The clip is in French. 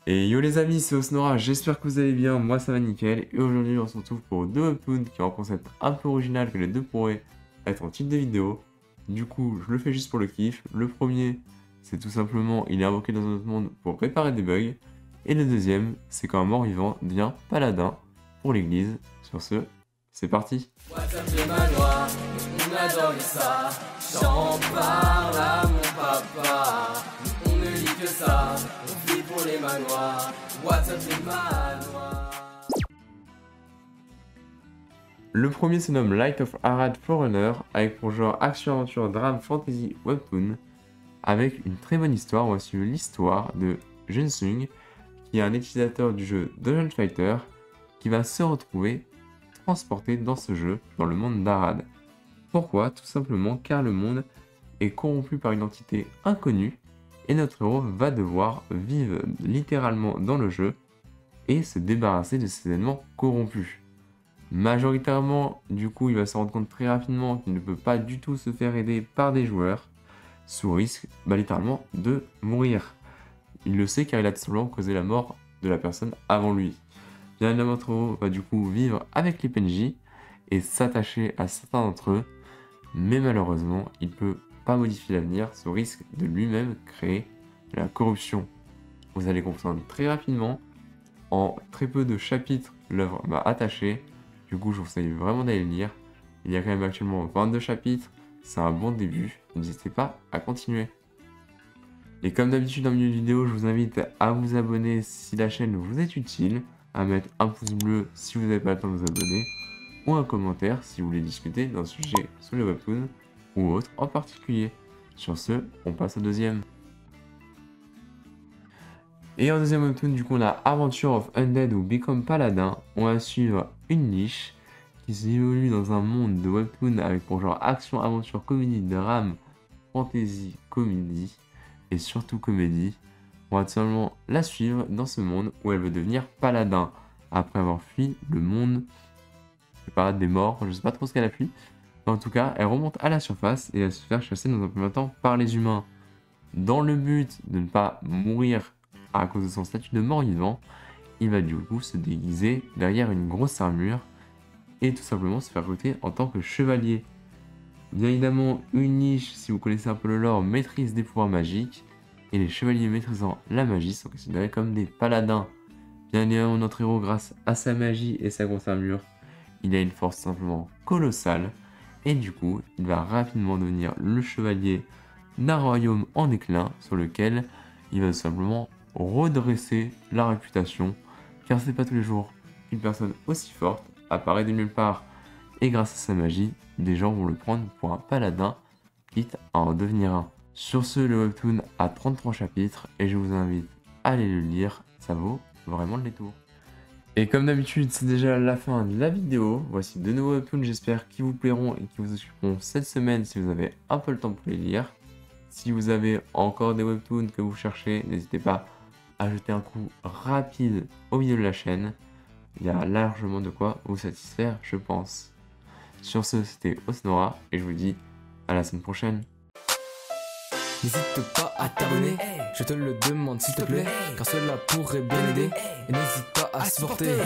Et yo les amis, c'est Osnora, j'espère que vous allez bien, moi ça va nickel. Et aujourd'hui on se retrouve pour deux webtoons qui ont un concept un peu original que les deux pourraient être en titre de vidéo. Du coup, je le fais juste pour le kiff. Le premier, c'est tout simplement, il est invoqué dans un autre monde pour réparer des bugs. Et le deuxième, c'est quand un mort-vivant devient paladin pour l'église. Sur ce, c'est parti. WhatsApp les manoirs, on adore ça. J'en parle à mon papa. On ne lit que ça, on vit pour les manoirs. WhatsApp les manoirs. Le premier se nomme Light of Arad Forerunner, avec pour genre action, aventure, drame, fantasy, webtoon, avec une très bonne histoire. On va suivre l'histoire de Junsung, qui est un utilisateur du jeu Dungeon Fighter, qui va se retrouver transporté dans ce jeu, dans le monde d'Arad. Pourquoi? Tout simplement car le monde est corrompu par une entité inconnue, et notre héros va devoir vivre littéralement dans le jeu, et se débarrasser de ces éléments corrompus. Majoritairement, du coup, il va se rendre compte très rapidement qu'il ne peut pas du tout se faire aider par des joueurs, sous risque, littéralement, de mourir. Il le sait car il a tout simplement causé la mort de la personne avant lui. Bien évidemment, notre héros va du coup vivre avec les PNJ et s'attacher à certains d'entre eux, mais malheureusement, il ne peut pas modifier l'avenir sous risque de lui-même créer de la corruption. Vous allez comprendre très rapidement, en très peu de chapitres, l'œuvre m'a attaché. Du coup, je vous conseille vraiment d'aller le lire. Il y a quand même actuellement 22 chapitres, c'est un bon début, n'hésitez pas à continuer. Et comme d'habitude dans mes vidéos, je vous invite à vous abonner si la chaîne vous est utile, à mettre un pouce bleu si vous n'avez pas le temps de vous abonner, ou un commentaire si vous voulez discuter d'un sujet sur les webtoons ou autre en particulier. Sur ce, on passe au deuxième. Et en deuxième webtoon, du coup, on a Adventure of Undead ou Become Paladin. On va suivre une niche qui s'évolue dans un monde de webtoon avec pour genre action, aventure, comédie, drame, fantasy, comédie et surtout comédie. On va tout simplement la suivre dans ce monde où elle veut devenir paladin après avoir fui le monde des morts. Je sais pas trop ce qu'elle a fui. Mais en tout cas, elle remonte à la surface et va se faire chasser dans un premier temps par les humains. Dans le but de ne pas mourir à cause de son statut de mort-vivant, il va du coup se déguiser derrière une grosse armure et tout simplement se faire recruter en tant que chevalier. Bien évidemment, une niche, si vous connaissez un peu le lore, maîtrise des pouvoirs magiques, et les chevaliers maîtrisant la magie sont considérés comme des paladins. Bien évidemment, notre héros, grâce à sa magie et sa grosse armure, il a une force simplement colossale, et du coup, il va rapidement devenir le chevalier d'un royaume en déclin, sur lequel il va simplement redresser la réputation, car c'est pas tous les jours qu'une personne aussi forte apparaît de nulle part, et grâce à sa magie, des gens vont le prendre pour un paladin, quitte à en devenir un. Sur ce, le webtoon a 33 chapitres, et je vous invite à aller le lire, ça vaut vraiment le détour. Et comme d'habitude, c'est déjà la fin de la vidéo. Voici de nouveaux webtoons, j'espère qu'ils vous plairont et qui vous occuperont cette semaine si vous avez un peu le temps pour les lire. Si vous avez encore des webtoons que vous cherchez, n'hésitez pas à jeter un coup rapide au milieu de la chaîne. Il y a largement de quoi vous satisfaire, je pense. Sur ce, c'était Osnora et je vous dis à la semaine prochaine. N'hésite pas à t'abonner, je te le demande s'il te plaît, car cela pourrait bien aider. Et n'hésite pas à supporter.